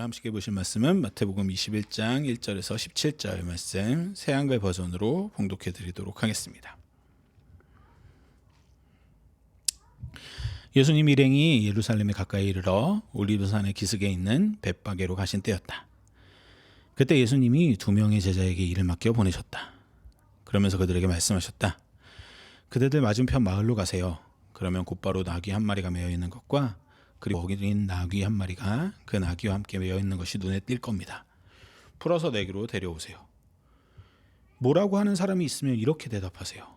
함께 보실 말씀은 마태복음 21장 1절에서 17절 말씀 새한글 버전으로 봉독해 드리도록 하겠습니다. 예수님 일행이 예루살렘에 가까이 이르러 올리브산의 기슭에 있는 벳바게로 가신 때였다. 그때 예수님이 2명의 제자에게 일을 맡겨 보내셨다. 그러면서 그들에게 말씀하셨다. 그대들 맞은편 마을로 가세요. 그러면 곧바로 나귀 한 마리가 메어 있는 것과 그리고 어린 나귀 한 마리가 그 나귀와 함께 메어 있는 것이 눈에 띌 겁니다. 풀어서 내게로 데려오세요. 뭐라고 하는 사람이 있으면 이렇게 대답하세요.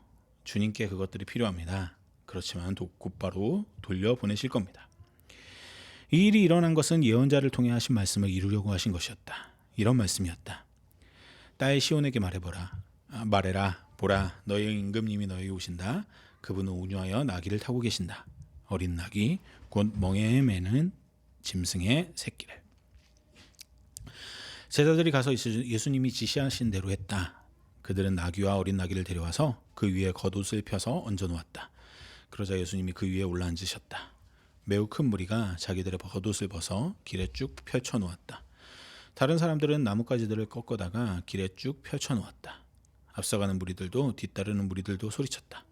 주님께 그것들이 필요합니다. 그렇지만 곧바로 돌려보내실 겁니다. 이 일이 일어난 것은 예언자를 통해 하신 말씀을 이루려고 하신 것이었다. 이런 말씀이었다. 딸 시온에게 말해라. 보라, 너희의 임금님이 너희에게 오신다. 그분은 온유하여 나귀를 타고 계신다. 어린 나귀, 곧 멍에에 매는 짐승의 새끼를. 제자들이 가서 예수님이 지시하신 대로 했다. 그들은 나귀와 어린 나귀를 데려와서 그 위에 겉옷을 펴서 얹어놓았다. 그러자 예수님이 그 위에 올라앉으셨다. 매우 큰 무리가 자기들의 겉옷을 벗어 길에 쭉 펼쳐놓았다. 다른 사람들은 나뭇가지들을 꺾어다가 길에 쭉 펼쳐놓았다. 앞서가는 무리들도 뒤따르는 무리들도 소리쳤다.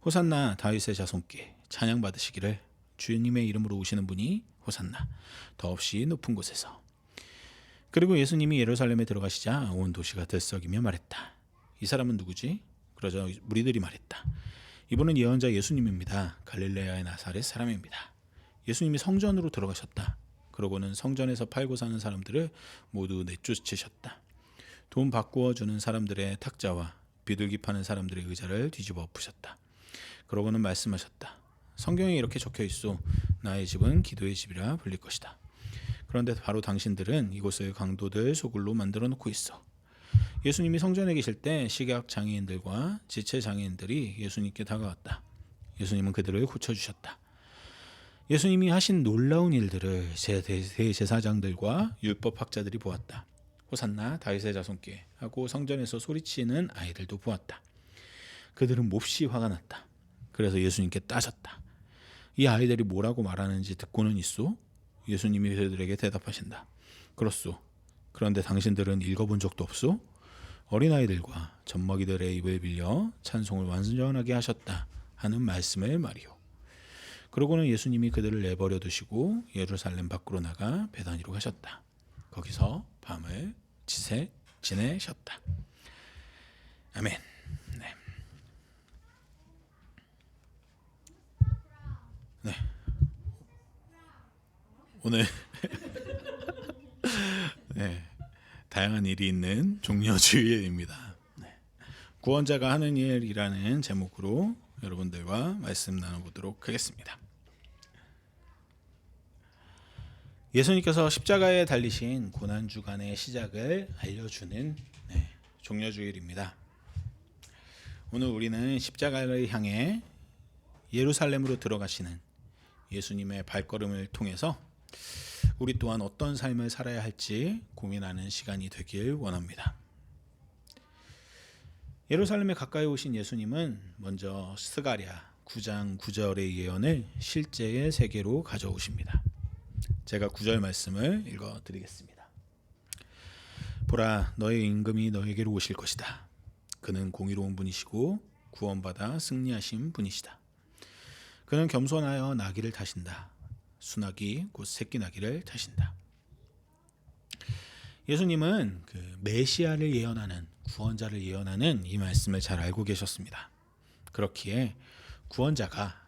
호산나 다윗의 자손께 찬양 받으시기를. 주님의 이름으로 오시는 분이 호산나, 더없이 높은 곳에서. 그리고 예수님이 예루살렘에 들어가시자 온 도시가 들썩이며 말했다. 이 사람은 누구지? 그러자 무리들이 말했다. 이분은 예언자 예수님입니다. 갈릴레아의 나사렛 사람입니다. 예수님이 성전으로 들어가셨다. 그러고는 성전에서 팔고 사는 사람들을 모두 내쫓으셨다. 돈 바꾸어 주는 사람들의 탁자와 비둘기 파는 사람들의 의자를 뒤집어 엎으셨다. 그러고는 말씀하셨다. 성경에 이렇게 적혀 있소. 나의 집은 기도의 집이라 불릴 것이다. 그런데 바로 당신들은 이곳을 강도들 소굴로 만들어 놓고 있어. 예수님이 성전에 계실 때 식약 장애인들과 지체 장애인들이 예수님께 다가왔다. 예수님은 그들을 고쳐주셨다. 예수님이 하신 놀라운 일들을 대제사장들과 율법학자들이 보았다. 호산나 다윗의 자손께 하고 성전에서 소리치는 아이들도 보았다. 그들은 몹시 화가 났다. 그래서 예수님께 따졌다. 이 아이들이 뭐라고 말하는지 듣고는 있소? 예수님이 그들에게 대답하신다. 그렇소. 그런데 당신들은 읽어본 적도 없소? 어린아이들과 젖먹이들의 입을 빌려 찬송을 완전하게 하셨다 하는 말씀을 말이요. 그러고는 예수님이 그들을 내버려 두시고 예루살렘 밖으로 나가 베다니로 가셨다. 거기서 밤을 지내셨다. 아멘. 네. 오늘 네, 다양한 일이 있는 종려주일입니다. 네. 구원자가 하는 일이라는 제목으로 여러분들과 말씀 나눠보도록 하겠습니다. 예수님께서 십자가에 달리신 고난주간의 시작을 알려주는 종려주일입니다. 오늘 우리는 십자가를 향해 예루살렘으로 들어가시는 예수님의 발걸음을 통해서 우리 또한 어떤 삶을 살아야 할지 고민하는 시간이 되길 원합니다. 예루살렘에 가까이 오신 예수님은 먼저 스가랴 9장 9절의 예언을 실제의 세계로 가져오십니다. 제가 9절 말씀을 읽어드리겠습니다. 보라, 너의 임금이 너에게로 오실 것이다. 그는 공의로운 분이시고 구원받아 승리하신 분이시다. 그는 겸손하여 나귀를 타신다. 순나귀 곧 새끼 나귀를 타신다. 예수님은 그 메시아를 예언하는 구원자를 예언하는 이 말씀을 잘 알고 계셨습니다. 그렇기에 구원자가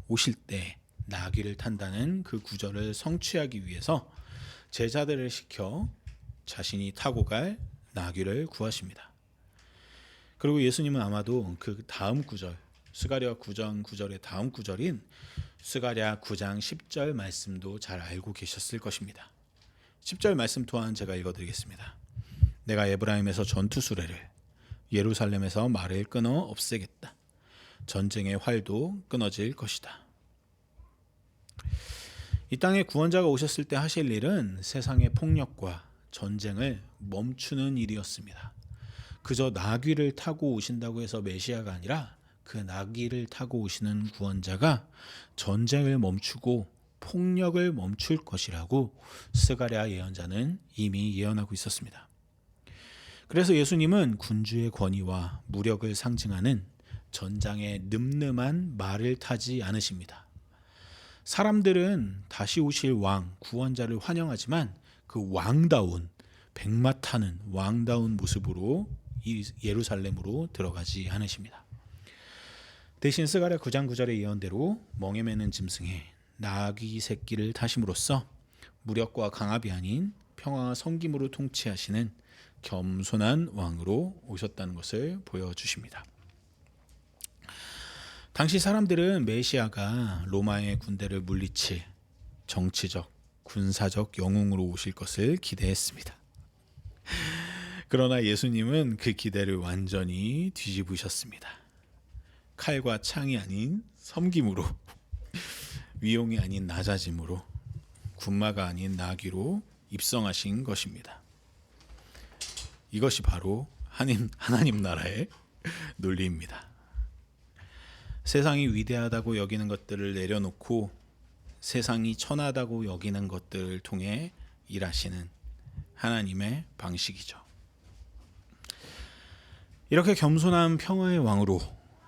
오실 때 나귀를 탄다는 그 구절을 성취하기 위해서 제자들을 시켜 자신이 타고 갈 나귀를 구하십니다. 그리고 예수님은 아마도 그 다음 구절 스가랴 9장 9절의 다음 구절인 스가랴 9장 10절 말씀도 잘 알고 계셨을 것입니다. 10절 말씀 또한 제가 읽어드리겠습니다. 내가 에브라임에서 전투 수레를 예루살렘에서 말을 끊어 없애겠다. 전쟁의 활도 끊어질 것이다. 이 땅에 구원자가 오셨을 때 하실 일은 세상의 폭력과 전쟁을 멈추는 일이었습니다. 그저 나귀를 타고 오신다고 해서 메시아가 아니라 그 나귀를 타고 오시는 구원자가 전쟁을 멈추고 폭력을 멈출 것이라고 스가랴 예언자는 이미 예언하고 있었습니다. 그래서 예수님은 군주의 권위와 무력을 상징하는 전장의 늠름한 말을 타지 않으십니다. 사람들은 다시 오실 왕, 구원자를 환영하지만 그 왕다운, 백마 타는 왕다운 모습으로 예루살렘으로 들어가지 않으십니다. 대신 스가랴 9장 9절의 예언대로 멍에 매는 짐승에 나귀 새끼를 타심으로써 무력과 강압이 아닌 평화와 섬김으로 통치하시는 겸손한 왕으로 오셨다는 것을 보여주십니다. 당시 사람들은 메시아가 로마의 군대를 물리칠 정치적, 군사적 영웅으로 오실 것을 기대했습니다. 그러나 예수님은 그 기대를 완전히 뒤집으셨습니다. 칼과 창이 아닌 섬김으로, 위용이 아닌 낮아짐으로, 군마가 아닌 나귀로 입성하신 것입니다. 이것이 바로 하나님 나라의 논리입니다. 세상이 위대하다고 여기는 것들을 내려놓고 세상이 천하다고 여기는 것들을 통해 일하시는 하나님의 방식이죠. 이렇게 겸손한 평화의 왕으로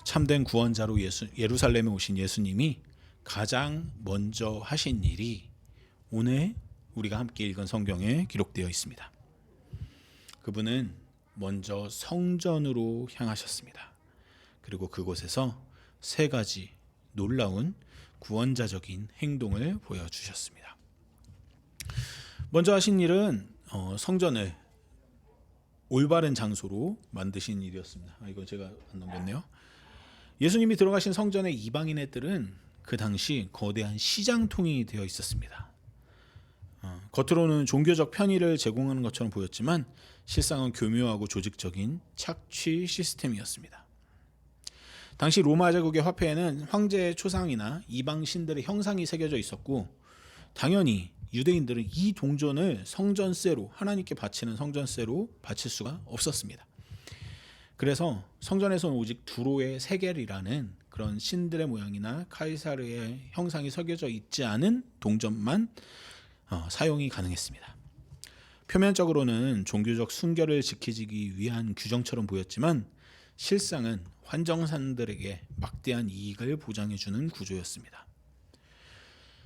참된 구원자로 예루살렘에 오신 예수님이 가장 먼저 하신 일이 오늘 우리가 함께 읽은 성경에 기록되어 있습니다. 그분은 먼저 성전으로 향하셨습니다. 그리고 그곳에서 세 가지 놀라운 구원자적인 행동을 보여주셨습니다. 먼저 하신 일은 성전을 올바른 장소로 만드신 일이었습니다. 이거 제가 안 넘겼네요. 예수님이 들어가신 성전의 이방인의 뜰은 그 당시 거대한 시장통이 되어 있었습니다. 겉으로는 종교적 편의를 제공하는 것처럼 보였지만 실상은 교묘하고 조직적인 착취 시스템이었습니다. 당시 로마 제국의 화폐에는 황제의 초상이나 이방 신들의 형상이 새겨져 있었고 당연히 유대인들은 이 동전을 성전세로, 하나님께 바치는 성전세로 바칠 수가 없었습니다. 그래서 성전에서는 오직 두로의 세겔이라는 그런 신들의 모양이나 카이사르의 형상이 새겨져 있지 않은 동전만 사용이 가능했습니다. 표면적으로는 종교적 순결을 지키기 위한 규정처럼 보였지만 실상은 환정상들에게 막대한 이익을 보장해주는 구조였습니다.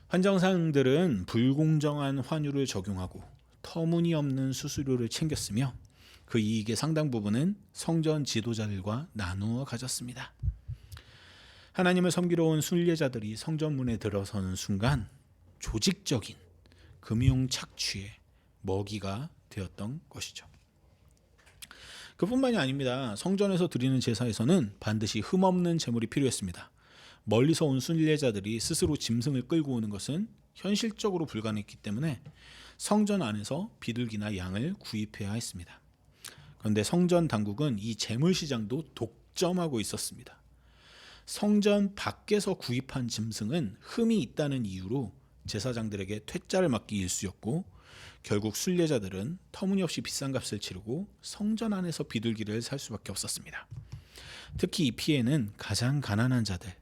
환정상들은 불공정한 환율을 적용하고 터무니없는 수수료를 챙겼으며 그 이익의 상당 부분은 성전 지도자들과 나누어 가졌습니다. 하나님을 섬기러 온 순례자들이 성전문에 들어서는 순간 조직적인 금융 착취의 먹이가 되었던 것이죠. 그뿐만이 아닙니다. 성전에서 드리는 제사에서는 반드시 흠없는 제물이 필요했습니다. 멀리서 온 순례자들이 스스로 짐승을 끌고 오는 것은 현실적으로 불가능했기 때문에 성전 안에서 비둘기나 양을 구입해야 했습니다. 그런데 성전 당국은 이 제물 시장도 독점하고 있었습니다. 성전 밖에서 구입한 짐승은 흠이 있다는 이유로 제사장들에게 퇴짜를 맞기 일쑤였고 결국 순례자들은 터무니없이 비싼 값을 치르고 성전 안에서 비둘기를 살 수밖에 없었습니다. 특히 이 피해는 가장 가난한 자들,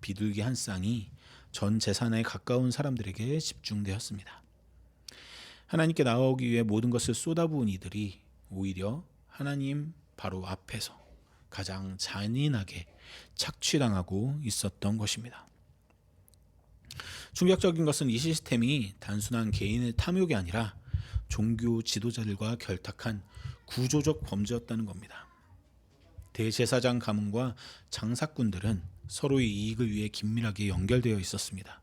비둘기 한 쌍이 전 재산에 가까운 사람들에게 집중되었습니다. 하나님께 나아오기 위해 모든 것을 쏟아부은 이들이 오히려 하나님 바로 앞에서 가장 잔인하게 착취당하고 있었던 것입니다. 충격적인 것은 이 시스템이 단순한 개인의 탐욕이 아니라 종교 지도자들과 결탁한 구조적 범죄였다는 겁니다. 대제사장 가문과 장사꾼들은 서로의 이익을 위해 긴밀하게 연결되어 있었습니다.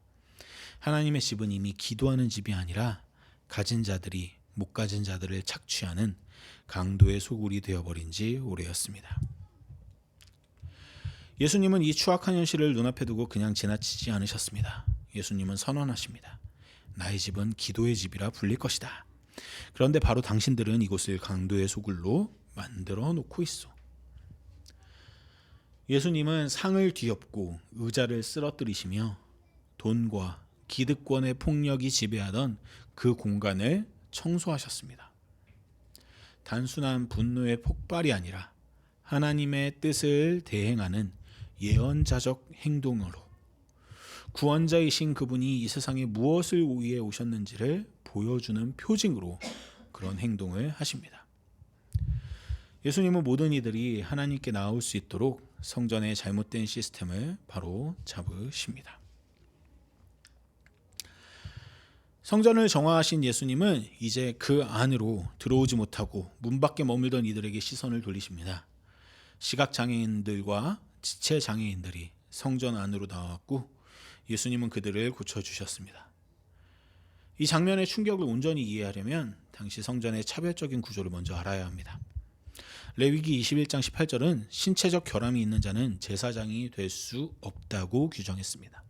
하나님의 집은 이미 기도하는 집이 아니라 가진 자들이 못 가진 자들을 착취하는 강도의 소굴이 되어버린 지 오래였습니다. 예수님은 이 추악한 현실을 눈앞에 두고 그냥 지나치지 않으셨습니다. 예수님은 선언하십니다. 나의 집은 기도의 집이라 불릴 것이다. 그런데 바로 당신들은 이곳을 강도의 소굴로 만들어 놓고 있어. 예수님은 상을 뒤엎고 의자를 쓰러뜨리시며 돈과 기득권의 폭력이 지배하던 그 공간을 청소하셨습니다. 단순한 분노의 폭발이 아니라 하나님의 뜻을 대행하는 예언자적 행동으로 구원자이신 그분이 이 세상에 무엇을 위해 오셨는지를 보여주는 표징으로 그런 행동을 하십니다. 예수님은 모든 이들이 하나님께 나올 수 있도록 성전의 잘못된 시스템을 바로 잡으십니다. 성전을 정화하신 예수님은 이제 그 안으로 들어오지 못하고 문 밖에 머물던 이들에게 시선을 돌리십니다. 시각장애인들과 지체장애인들이 성전 안으로 나왔고 예수님은 그들을 고쳐주셨습니다. 이 장면의 충격을 온전히 이해하려면 당시 성전의 차별적인 구조를 먼저 알아야 합니다. 레위기 21장 18절은 신체적 결함이 있는 자는 제사장이 될 수 없다고 규정했습니다.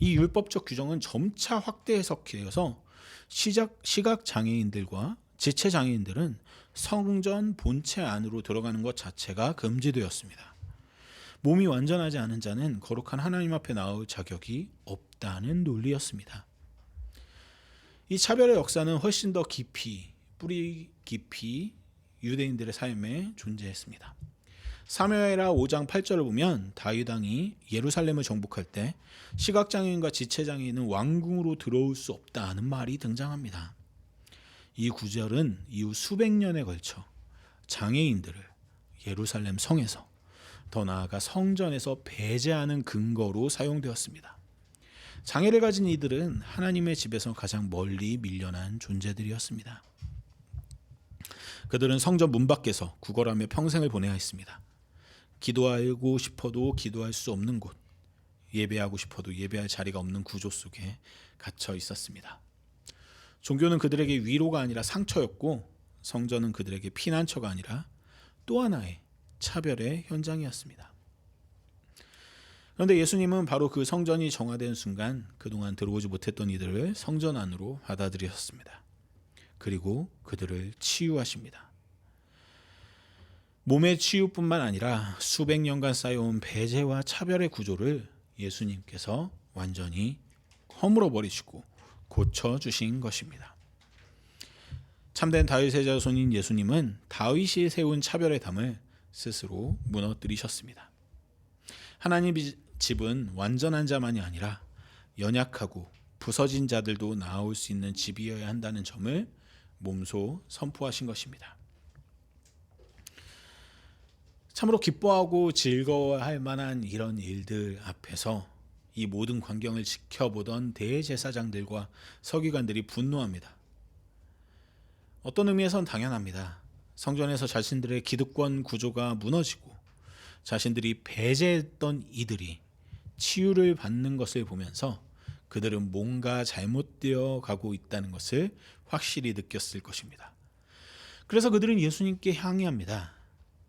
이 율법적 규정은 점차 확대 해석되어서 시각장애인들과 지체장애인들은 성전 본체 안으로 들어가는 것 자체가 금지되었습니다. 몸이 완전하지 않은 자는 거룩한 하나님 앞에 나올 자격이 없다는 논리였습니다. 이 차별의 역사는 훨씬 더 뿌리 깊이 유대인들의 삶에 존재했습니다. 사무엘하 5장 8절을 보면 다윗 왕이 예루살렘을 정복할 때 시각장애인과 지체장애인은 왕궁으로 들어올 수 없다는 말이 등장합니다. 이 구절은 이후 수백 년에 걸쳐 장애인들을 예루살렘 성에서 더 나아가 성전에서 배제하는 근거로 사용되었습니다. 장애를 가진 이들은 하나님의 집에서 가장 멀리 밀려난 존재들이었습니다. 그들은 성전 문 밖에서 구걸하며 평생을 보내야 했습니다. 기도하고 싶어도 기도할 수 없는 곳, 예배하고 싶어도 예배할 자리가 없는 구조 속에 갇혀 있었습니다. 종교는 그들에게 위로가 아니라 상처였고 성전은 그들에게 피난처가 아니라 또 하나의 차별의 현장이었습니다. 그런데 예수님은 바로 그 성전이 정화된 순간 그동안 들어오지 못했던 이들을 성전 안으로 받아들이셨습니다. 그리고 그들을 치유하십니다. 몸의 치유뿐만 아니라 수백 년간 쌓여온 배제와 차별의 구조를 예수님께서 완전히 허물어 버리시고 고쳐주신 것입니다. 참된 다윗의 자손인 예수님은 다윗이 세운 차별의 담을 스스로 무너뜨리셨습니다. 하나님 집은 완전한 자만이 아니라 연약하고 부서진 자들도 나올 수 있는 집이어야 한다는 점을 몸소 선포하신 것입니다. 참으로 기뻐하고 즐거워할 만한 이런 일들 앞에서 이 모든 광경을 지켜보던 대제사장들과 서기관들이 분노합니다. 어떤 의미에선 당연합니다. 성전에서 자신들의 기득권 구조가 무너지고 자신들이 배제했던 이들이 치유를 받는 것을 보면서 그들은 뭔가 잘못되어 가고 있다는 것을 확실히 느꼈을 것입니다. 그래서 그들은 예수님께 항의합니다.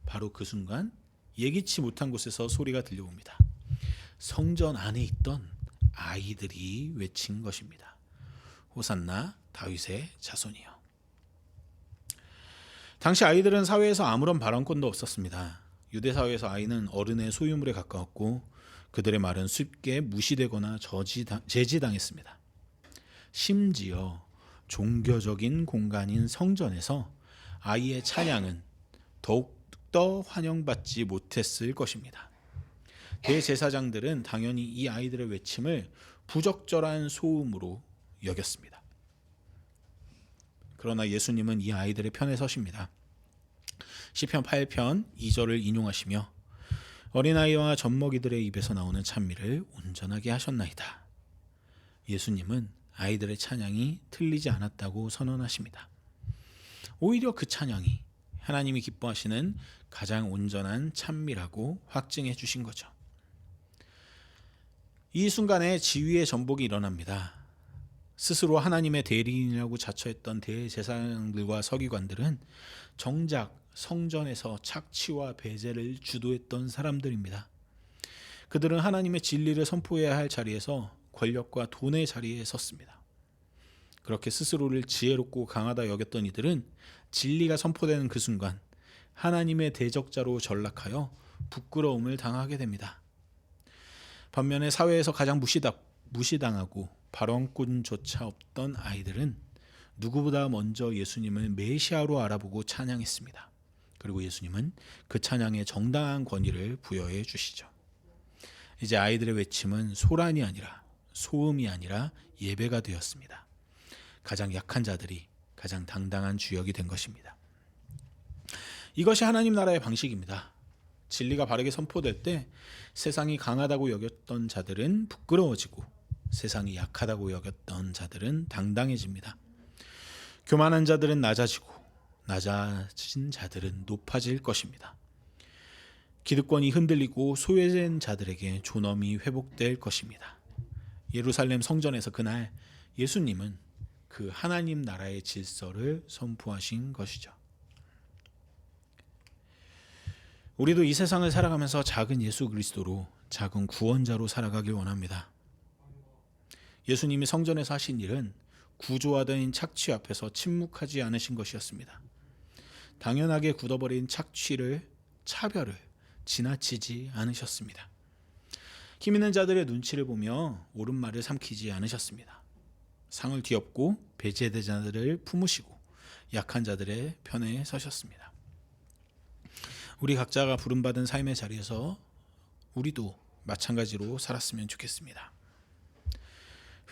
바로 그 순간 예기치 못한 곳에서 소리가 들려옵니다. 성전 안에 있던 아이들이 외친 것입니다. 호산나 다윗의 자손이여. 당시 아이들은 사회에서 아무런 발언권도 없었습니다. 유대 사회에서 아이는 어른의 소유물에 가까웠고 그들의 말은 쉽게 무시되거나 제지당했습니다. 심지어 종교적인 공간인 성전에서 아이의 찬양은 더욱더 환영받지 못했을 것입니다. 대제사장들은 당연히 이 아이들의 외침을 부적절한 소음으로 여겼습니다. 그러나 예수님은 이 아이들의 편에 서십니다. 시편 8편 2절을 인용하시며 어린아이와 젖먹이들의 입에서 나오는 찬미를 온전하게 하셨나이다. 예수님은 아이들의 찬양이 틀리지 않았다고 선언하십니다. 오히려 그 찬양이 하나님이 기뻐하시는 가장 온전한 찬미라고 확증해 주신 거죠. 이 순간에 지위의 전복이 일어납니다. 스스로 하나님의 대리인이라고 자처했던 대제사장들과 서기관들은 정작 성전에서 착취와 배제를 주도했던 사람들입니다. 그들은 하나님의 진리를 선포해야 할 자리에서 권력과 돈의 자리에 섰습니다. 그렇게 스스로를 지혜롭고 강하다 여겼던 이들은 진리가 선포되는 그 순간 하나님의 대적자로 전락하여 부끄러움을 당하게 됩니다. 반면에 사회에서 가장 무시당하고 발언권조차 없던 아이들은 누구보다 먼저 예수님을 메시아로 알아보고 찬양했습니다. 그리고 예수님은 그 찬양에 정당한 권위를 부여해 주시죠. 이제 아이들의 외침은 소란이 아니라 소음이 아니라 예배가 되었습니다. 가장 약한 자들이 가장 당당한 주역이 된 것입니다. 이것이 하나님 나라의 방식입니다. 진리가 바르게 선포될 때 세상이 강하다고 여겼던 자들은 부끄러워지고 세상이 약하다고 여겼던 자들은 당당해집니다. 교만한 자들은 낮아지고 낮아진 자들은 높아질 것입니다. 기득권이 흔들리고 소외된 자들에게 존엄이 회복될 것입니다. 예루살렘 성전에서 그날 예수님은 그 하나님 나라의 질서를 선포하신 것이죠. 우리도 이 세상을 살아가면서 작은 예수 그리스도로, 작은 구원자로 살아가길 원합니다. 예수님이 성전에서 하신 일은 구조화된 착취 앞에서 침묵하지 않으신 것이었습니다. 당연하게 굳어버린 차별을 지나치지 않으셨습니다. 힘 있는 자들의 눈치를 보며 옳은 말을 삼키지 않으셨습니다. 상을 뒤엎고 배제된 자들을 품으시고 약한 자들의 편에 서셨습니다. 우리 각자가 부름받은 삶의 자리에서 우리도 마찬가지로 살았으면 좋겠습니다.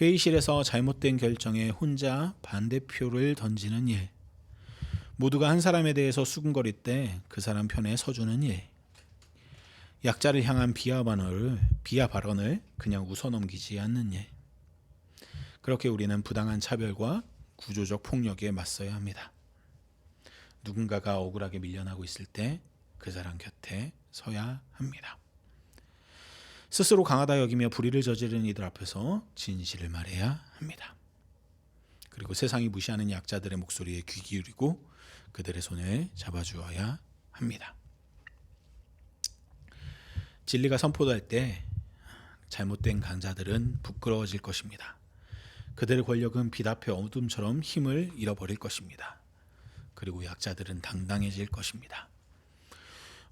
회의실에서 잘못된 결정에 혼자 반대표를 던지는 일, 모두가 한 사람에 대해서 수군거릴 때 그 사람 편에 서주는 일, 약자를 향한 비하 발언을 그냥 웃어넘기지 않는 일, 그렇게 우리는 부당한 차별과 구조적 폭력에 맞서야 합니다. 누군가가 억울하게 밀려나고 있을 때 그 사람 곁에 서야 합니다. 스스로 강하다 여기며 불의를 저지르는 이들 앞에서 진실을 말해야 합니다. 그리고 세상이 무시하는 약자들의 목소리에 귀 기울이고 그들의 손을 잡아주어야 합니다. 진리가 선포될 때 잘못된 강자들은 부끄러워질 것입니다. 그들의 권력은 빛 앞의 어둠처럼 힘을 잃어버릴 것입니다. 그리고 약자들은 당당해질 것입니다.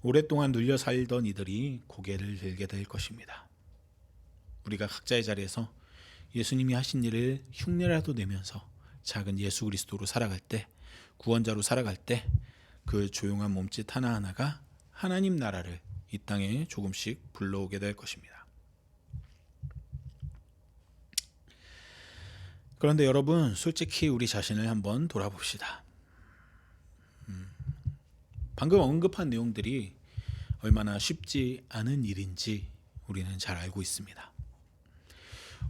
오랫동안 눌려 살던 이들이 고개를 들게 될 것입니다. 우리가 각자의 자리에서 예수님이 하신 일을 흉내라도 내면서 작은 예수 그리스도로 살아갈 때, 구원자로 살아갈 때 그 조용한 몸짓 하나하나가 하나님 나라를 이 땅에 조금씩 불러오게 될 것입니다. 그런데 여러분, 솔직히 우리 자신을 한번 돌아봅시다. 방금 언급한 내용들이 얼마나 쉽지 않은 일인지 우리는 잘 알고 있습니다.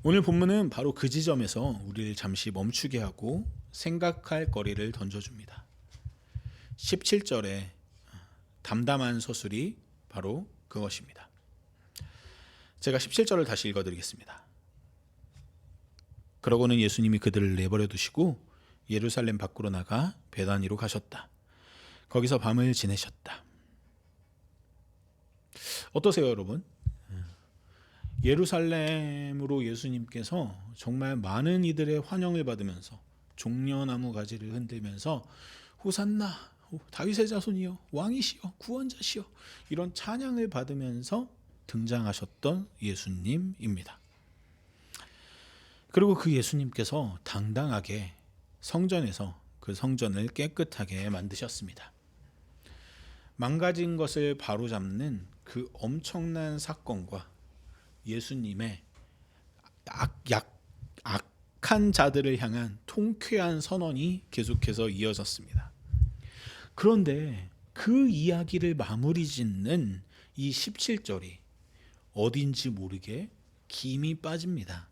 오늘 본문은 바로 그 지점에서 우리를 잠시 멈추게 하고 생각할 거리를 던져줍니다. 17절에 담담한 서술이 바로 그것입니다. 제가 17절을 다시 읽어드리겠습니다. 그러고는 예수님이 그들을 내버려 두시고 예루살렘 밖으로 나가 베다니로 가셨다. 거기서 밤을 지내셨다. 어떠세요, 여러분? 예루살렘으로 예수님께서 정말 많은 이들의 환영을 받으면서 종려나무 가지를 흔들면서 호산나 다윗의 자손이여 왕이시여 구원자시여 이런 찬양을 받으면서 등장하셨던 예수님입니다. 그리고 그 예수님께서 당당하게 성전에서 그 성전을 깨끗하게 만드셨습니다. 망가진 것을 바로잡는 그 엄청난 사건과 예수님의 악한 자들을 향한 통쾌한 선언이 계속해서 이어졌습니다. 그런데 그 이야기를 마무리 짓는 이 17절이 어딘지 모르게 김이 빠집니다.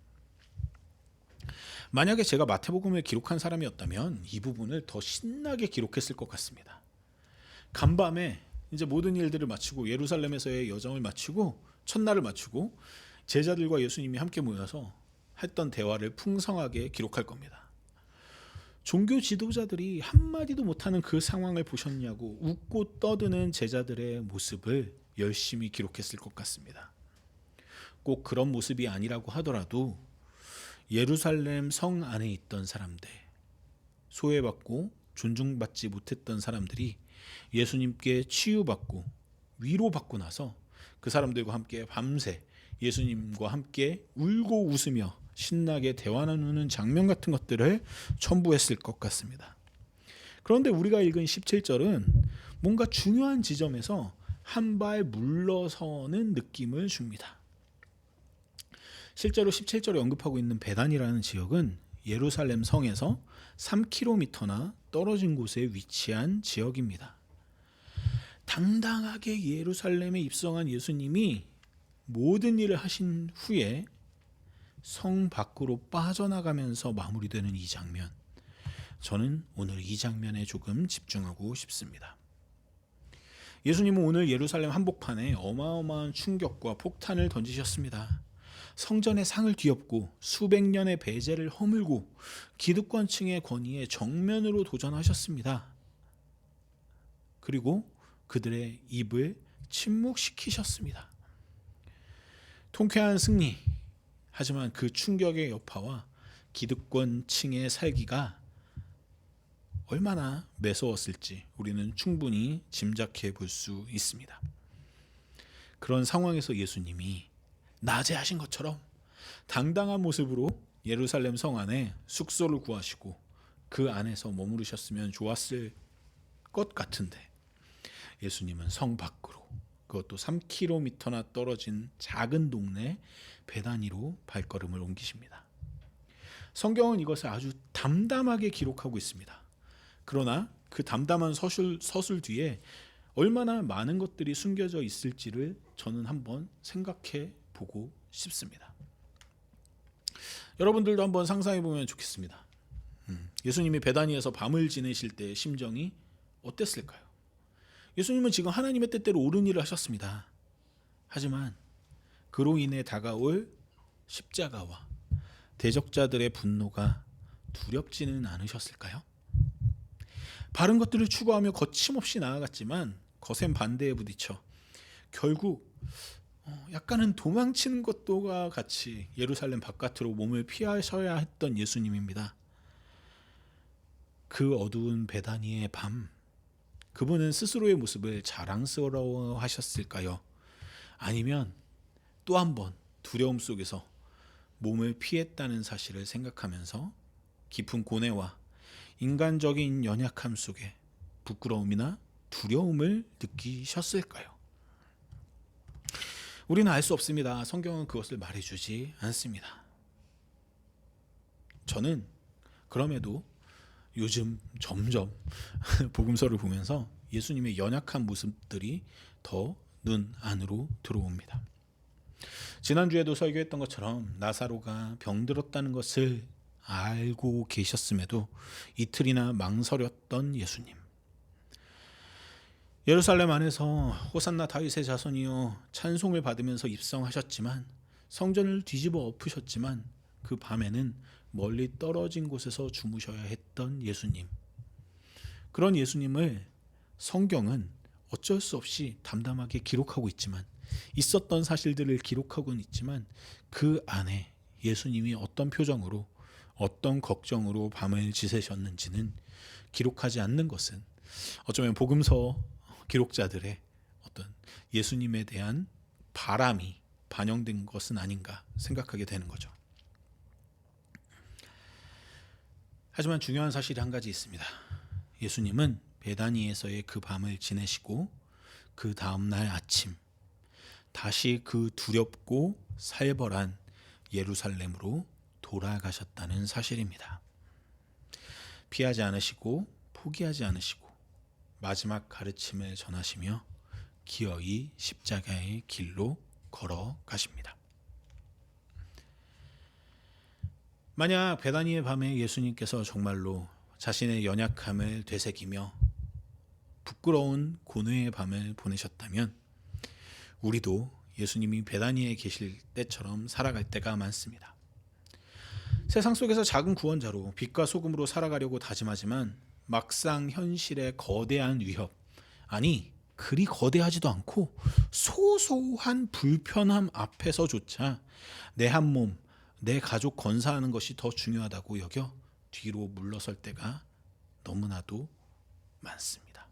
만약에 제가 마태복음을 기록한 사람이었다면 이 부분을 더 신나게 기록했을 것 같습니다. 간밤에 이제 모든 일들을 마치고 예루살렘에서의 여정을 마치고 첫날을 마치고 제자들과 예수님이 함께 모여서 했던 대화를 풍성하게 기록할 겁니다. 종교 지도자들이 한마디도 못하는 그 상황을 보셨냐고 웃고 떠드는 제자들의 모습을 열심히 기록했을 것 같습니다. 꼭 그런 모습이 아니라고 하더라도 예루살렘 성 안에 있던 사람들, 소외받고 존중받지 못했던 사람들이 예수님께 치유받고 위로받고 나서 그 사람들과 함께 밤새 예수님과 함께 울고 웃으며 신나게 대화 나누는 장면 같은 것들을 첨부했을 것 같습니다. 그런데 우리가 읽은 17절은 뭔가 중요한 지점에서 한 발 물러서는 느낌을 줍니다. 실제로 17절에 언급하고 있는 베단이라는 지역은 예루살렘 성에서 3km나 떨어진 곳에 위치한 지역입니다. 당당하게 예루살렘에 입성한 예수님이 모든 일을 하신 후에 성 밖으로 빠져나가면서 마무리되는 이 장면, 저는 오늘 이 장면에 조금 집중하고 싶습니다. 예수님은 오늘 예루살렘 한복판에 어마어마한 충격과 폭탄을 던지셨습니다. 성전의 상을 뒤엎고 수백 년의 배제를 허물고 기득권층의 권위에 정면으로 도전하셨습니다. 그리고 그들의 입을 침묵시키셨습니다. 통쾌한 승리, 하지만 그 충격의 여파와 기득권층의 살기가 얼마나 매서웠을지 우리는 충분히 짐작해 볼 수 있습니다. 그런 상황에서 예수님이 낮에 하신 것처럼 당당한 모습으로 예루살렘 성 안에 숙소를 구하시고 그 안에서 머무르셨으면 좋았을 것 같은데, 예수님은 성 밖으로, 그것도 3km나 떨어진 작은 동네 베다니로 발걸음을 옮기십니다. 성경은 이것을 아주 담담하게 기록하고 있습니다. 그러나 그 담담한 서술 뒤에 얼마나 많은 것들이 숨겨져 있을지를 저는 한번 생각해 보고 싶습니다. 여러분들도 한번 상상해 보면 좋겠습니다. 예수님이 베다니에서 밤을 지내실 때의 심정이 어땠을까요? 예수님은 지금 하나님의 뜻대로 옳은 일을 하셨습니다. 하지만 그로 인해 다가올 십자가와 대적자들의 분노가 두렵지는 않으셨을까요? 바른 것들을 추구하며 거침없이 나아갔지만 거센 반대에 부딪혀 결국 약간은 도망치는 것과 같이 예루살렘 바깥으로 몸을 피하셔야 했던 예수님입니다. 그 어두운 베다니의 밤, 그분은 스스로의 모습을 자랑스러워 하셨을까요? 아니면 또 한 번 두려움 속에서 몸을 피했다는 사실을 생각하면서 깊은 고뇌와 인간적인 연약함 속에 부끄러움이나 두려움을 느끼셨을까요? 우리는 알 수 없습니다. 성경은 그것을 말해주지 않습니다. 저는 그럼에도 요즘 점점 복음서를 보면서 예수님의 연약한 모습들이 더 눈 안으로 들어옵니다. 지난주에도 설교했던 것처럼 나사로가 병들었다는 것을 알고 계셨음에도 이틀이나 망설였던 예수님. 예루살렘 안에서 호산나 다윗의 자손이여 찬송을 받으면서 입성하셨지만, 성전을 뒤집어 엎으셨지만 그 밤에는 멀리 떨어진 곳에서 주무셔야 했던 예수님. 그런 예수님을 성경은 어쩔 수 없이 담담하게 기록하고 있지만, 있었던 사실들을 기록하고는 있지만 그 안에 예수님이 어떤 표정으로, 어떤 걱정으로 밤을 지새셨는지는 기록하지 않는 것은 어쩌면 복음서 기록자들의 어떤 예수님에 대한 바람이 반영된 것은 아닌가 생각하게 되는 거죠. 하지만 중요한 사실이 한 가지 있습니다. 예수님은 베다니에서의 그 밤을 지내시고 그 다음날 아침 다시 그 두렵고 살벌한 예루살렘으로 돌아가셨다는 사실입니다. 피하지 않으시고 포기하지 않으시고 마지막 가르침을 전하시며 기어이 십자가의 길로 걸어가십니다. 만약 베다니의 밤에 예수님께서 정말로 자신의 연약함을 되새기며 부끄러운 고뇌의 밤을 보내셨다면 우리도 예수님이 베다니에 계실 때처럼 살아갈 때가 많습니다. 세상 속에서 작은 구원자로 빛과 소금으로 살아가려고 다짐하지만 막상 현실의 거대한 위협, 아니 그리 거대하지도 않고 소소한 불편함 앞에서조차 내 한 몸, 내 가족 건사하는 것이 더 중요하다고 여겨 뒤로 물러설 때가 너무나도 많습니다.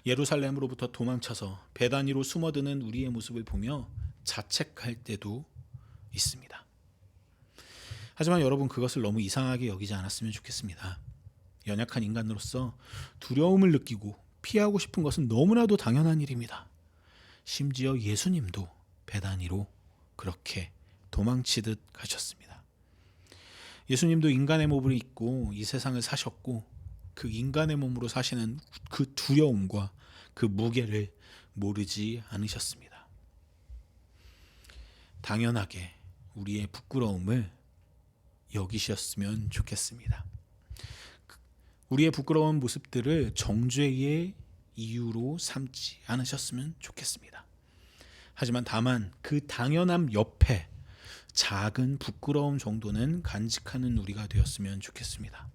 예루살렘으로부터 도망쳐서 베다니로 숨어드는 우리의 모습을 보며 자책할 때도 있습니다. 하지만 여러분, 그것을 너무 이상하게 여기지 않았으면 좋겠습니다. 연약한 인간으로서 두려움을 느끼고 피하고 싶은 것은 너무나도 당연한 일입니다. 심지어 예수님도 베다니로 그렇게 도망치듯 가셨습니다. 예수님도 인간의 몸을 입고 이 세상을 사셨고 그 인간의 몸으로 사시는 그 두려움과 그 무게를 모르지 않으셨습니다. 당연하게 우리의 부끄러움을 여기셨으면 좋겠습니다. 우리의 부끄러운 모습들을 정죄의 이유로 삼지 않으셨으면 좋겠습니다. 하지만 다만 그 당연함 옆에 작은 부끄러움 정도는 간직하는 우리가 되었으면 좋겠습니다.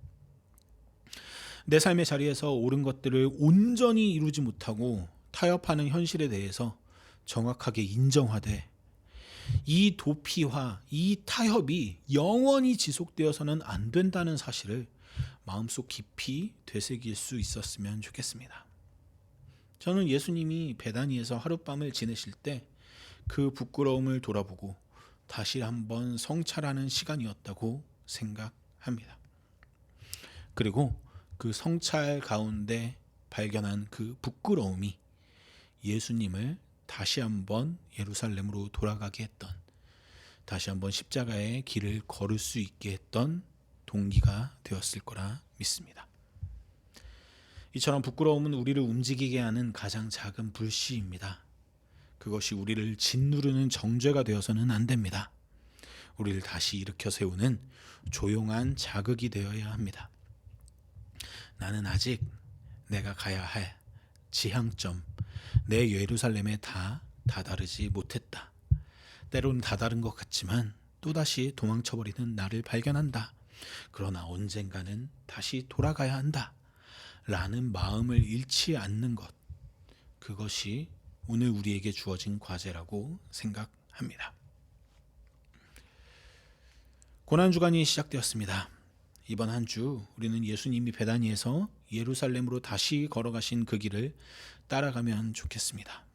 내 삶의 자리에서 옳은 것들을 온전히 이루지 못하고 타협하는 현실에 대해서 정확하게 인정하되 이 도피와 이 타협이 영원히 지속되어서는 안 된다는 사실을 마음속 깊이 되새길 수 있었으면 좋겠습니다. 저는 예수님이 베다니에서 하룻밤을 지내실 때 그 부끄러움을 돌아보고 다시 한번 성찰하는 시간이었다고 생각합니다. 그리고 그 성찰 가운데 발견한 그 부끄러움이 예수님을 다시 한번 예루살렘으로 돌아가게 했던, 다시 한번 십자가의 길을 걸을 수 있게 했던 동기가 되었을 거라 믿습니다. 이처럼 부끄러움은 우리를 움직이게 하는 가장 작은 불씨입니다. 그것이 우리를 짓누르는 정죄가 되어서는 안 됩니다. 우리를 다시 일으켜 세우는 조용한 자극이 되어야 합니다. 나는 아직 내가 가야 할 지향점, 내 예루살렘에 다 다다르지 못했다. 때로는 다다른 것 같지만 또다시 도망쳐버리는 나를 발견한다. 그러나 언젠가는 다시 돌아가야 한다. 라는 마음을 잃지 않는 것, 그것이 오늘 우리에게 주어진 과제라고 생각합니다. 고난주간이 시작되었습니다. 이번 한 주 우리는 예수님이 베다니에서 예루살렘으로 다시 걸어가신 그 길을 따라가면 좋겠습니다.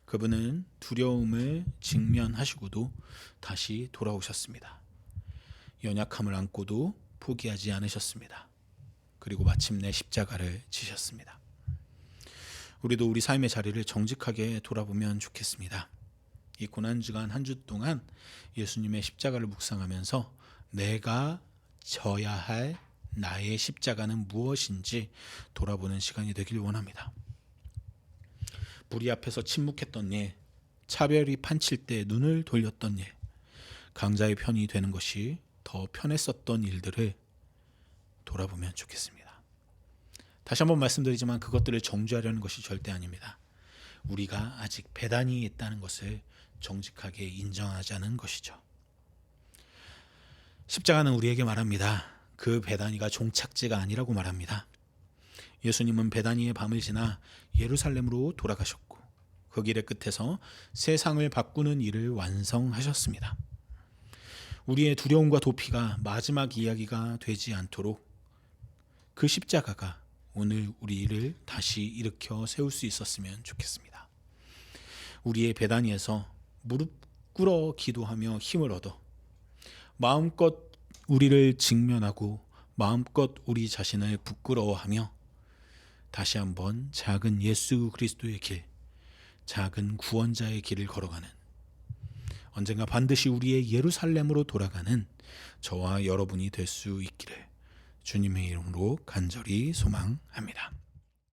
그분은 두려움을 직면하시고도 다시 돌아오셨습니다. 연약함을 안고도 포기하지 않으셨습니다. 그리고 마침내 십자가를 지셨습니다. 우리도 우리 삶의 자리를 정직하게 돌아보면 좋겠습니다. 이 고난주간 한 주 동안 예수님의 십자가를 묵상하면서 내가 져야 할 나의 십자가는 무엇인지 돌아보는 시간이 되길 원합니다. 불의 앞에서 침묵했던 일, 차별이 판칠 때 눈을 돌렸던 일, 강자의 편이 되는 것이 더 편했었던 일들을 돌아보면 좋겠습니다. 다시 한번 말씀드리지만 그것들을 정죄하려는 것이 절대 아닙니다. 우리가 아직 베다니에 있다는 것을 정직하게 인정하자는 것이죠. 십자가는 우리에게 말합니다. 그 베다니가 종착지가 아니라고 말합니다. 예수님은 베다니의 밤을 지나 예루살렘으로 돌아가셨고 그 길의 끝에서 세상을 바꾸는 일을 완성하셨습니다. 우리의 두려움과 도피가 마지막 이야기가 되지 않도록 그 십자가가 오늘 우리를 다시 일으켜 세울 수 있었으면 좋겠습니다. 우리의 베다니에서 무릎 꿇어 기도하며 힘을 얻어 마음껏 우리를 직면하고 마음껏 우리 자신을 부끄러워하며 다시 한번 작은 예수 그리스도의 길, 작은 구원자의 길을 걸어가는, 언젠가 반드시 우리의 예루살렘으로 돌아가는 저와 여러분이 될 수 있기를 주님의 이름으로 간절히 소망합니다.